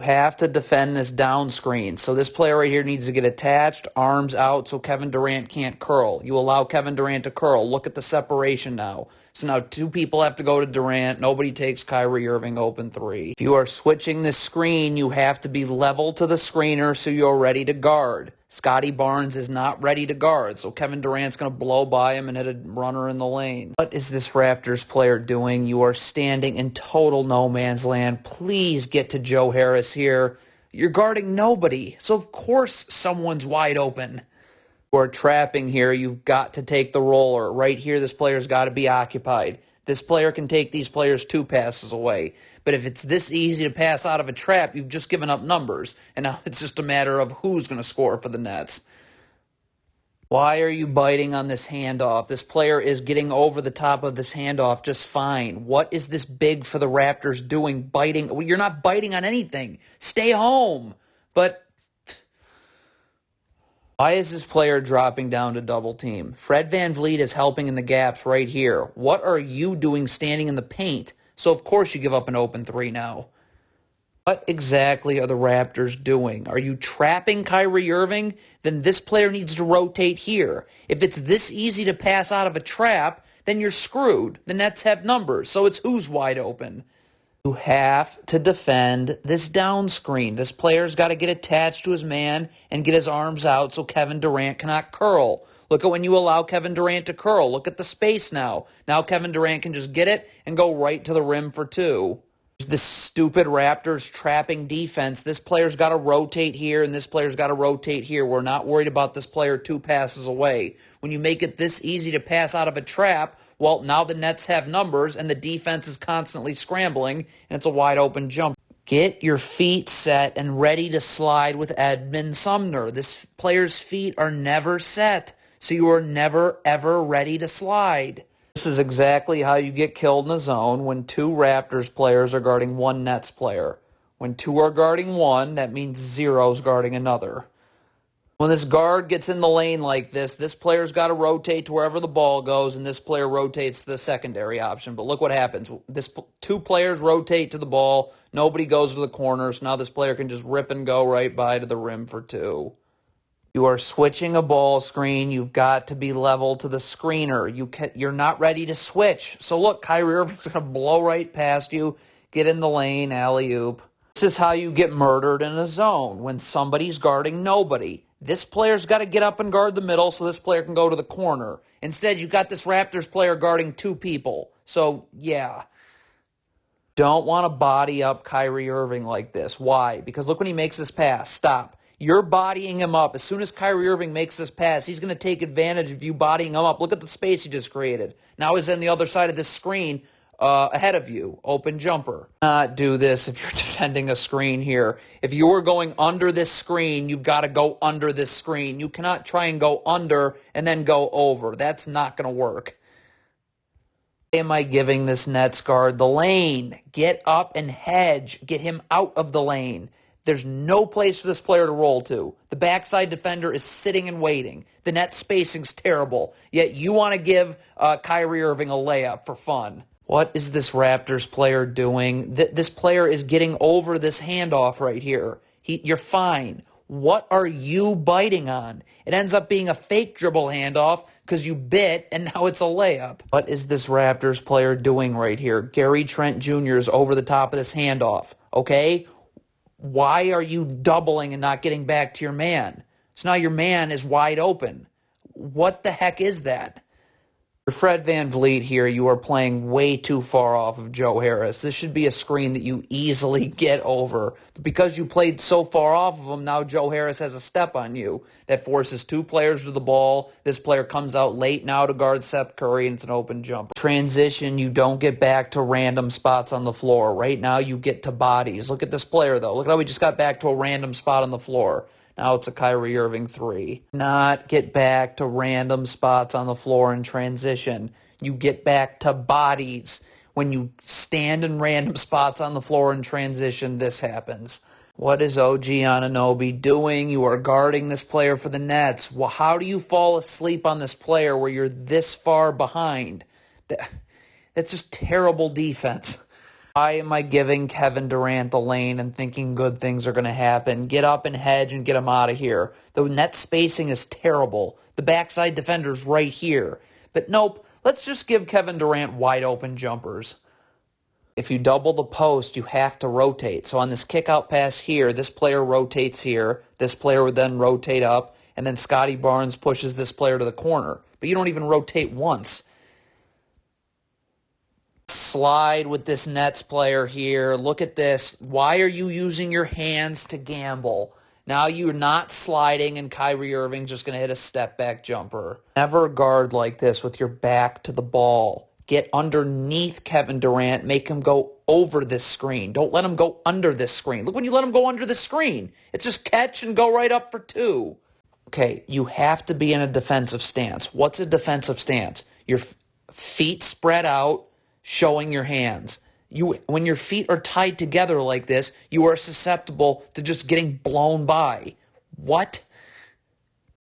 You have to defend this down screen. So this player right here needs to get attached, arms out, so Kevin Durant can't curl. You allow Kevin Durant to curl. Look at the separation now. So now two people have to go to Durant. Nobody takes Kyrie Irving open three. If you are switching this screen, you have to be level to the screener so you're ready to guard. Scotty Barnes is not ready to guard, so Kevin Durant's going to blow by him and hit a runner in the lane. What is this Raptors player doing? You are standing in total no man's land. Please get to Joe Harris here. You're guarding nobody, so of course someone's wide open. You are trapping here. You've got to take the roller. Right here, this player's got to be occupied. This player can take these players 2 passes away. But if it's this easy to pass out of a trap, you've just given up numbers. And now it's just a matter of who's going to score for the Nets. Why are you biting on this handoff? This player is getting over the top of this handoff just fine. What is this big for the Raptors doing? Biting? Well, you're not biting on anything. Stay home. But why is this player dropping down to double team? Fred VanVleet is helping in the gaps right here. What are you doing standing in the paint? So, of course, you give up an open three now. What exactly are the Raptors doing? Are you trapping Kyrie Irving? Then this player needs to rotate here. If it's this easy to pass out of a trap, then you're screwed. The Nets have numbers, so it's who's wide open. You have to defend this down screen. This player's got to get attached to his man and get his arms out so Kevin Durant cannot curl. Look at when you allow Kevin Durant to curl. Look at the space now. Now Kevin Durant can just get it and go right to the rim for 2. This stupid Raptors trapping defense. This player's got to rotate here and this player's got to rotate here. We're not worried about this player 2 passes away. When you make it this easy to pass out of a trap, well, now the Nets have numbers and the defense is constantly scrambling and it's a wide open jump. Get your feet set and ready to slide with Edmund Sumner. This player's feet are never set, so you are never, ever ready to slide. This is exactly how you get killed in a zone when 2 Raptors players are guarding 1 Nets player. When 2 are guarding 1, that means 0's guarding another. When this guard gets in the lane like this player's got to rotate to wherever the ball goes, and this player rotates to the secondary option. But look what happens. 2 players rotate to the ball. Nobody goes to the corners. Now this player can just rip and go right by to the rim for 2. You are switching a ball screen. You've got to be level to the screener. You're not ready to switch. So look, Kyrie Irving's going to blow right past you, get in the lane, alley-oop. This is how you get murdered in a zone, when somebody's guarding nobody. This player's got to get up and guard the middle so this player can go to the corner. Instead, you've got this Raptors player guarding 2 people. So, yeah. Don't want to body up Kyrie Irving like this. Why? Because look when he makes this pass. Stop. You're bodying him up. As soon as Kyrie Irving makes this pass, he's going to take advantage of you bodying him up. Look at the space he just created. Now he's on the other side of this screen ahead of you. Open jumper. Not do this if you're defending a screen here. If you were going under this screen, you've got to go under this screen. You cannot try and go under and then go over. That's not going to work. Why am I giving this Nets guard the lane? Get up and hedge. Get him out of the lane. There's no place for this player to roll to. The backside defender is sitting and waiting. The net spacing's terrible. Yet you want to give Kyrie Irving a layup for fun. What is this Raptors player doing? This player is getting over this handoff right here. You're fine. What are you biting on? It ends up being a fake dribble handoff because you bit, and now it's a layup. What is this Raptors player doing right here? Gary Trent Jr. is over the top of this handoff, okay? Why are you doubling and not getting back to your man? So now your man is wide open. What the heck is that? For Fred VanVleet here, you are playing way too far off of Joe Harris. This should be a screen that you easily get over. Because you played so far off of him, now Joe Harris has a step on you. That forces 2 players to the ball. This player comes out late now to guard Seth Curry, and it's an open jump. Transition, you don't get back to random spots on the floor. Right now, you get to bodies. Look at this player, though. Look at how we just got back to a random spot on the floor. Now it's a Kyrie Irving 3. Not get back to random spots on the floor in transition. You get back to bodies. When you stand in random spots on the floor in transition, this happens. What is OG Anunoby doing? You are guarding this player for the Nets. Well, how do you fall asleep on this player where you're this far behind? That's just terrible defense. Why am I giving Kevin Durant the lane and thinking good things are going to happen? Get up and hedge and get him out of here. The net spacing is terrible. The backside defender's right here. But nope, let's just give Kevin Durant wide open jumpers. If you double the post, you have to rotate. So on this kick-out pass here, this player rotates here. This player would then rotate up, and then Scotty Barnes pushes this player to the corner. But you don't even rotate once. Slide with this Nets player here. Look at this. Why are you using your hands to gamble? Now you're not sliding, and Kyrie Irving's just going to hit a step-back jumper. Never guard like this with your back to the ball. Get underneath Kevin Durant. Make him go over this screen. Don't let him go under this screen. Look when you let him go under the screen. It's just catch and go right up for two. Okay, you have to be in a defensive stance. What's a defensive stance? Your feet spread out, showing your hands. When your feet are tied together like this, you are susceptible to just getting blown by. What?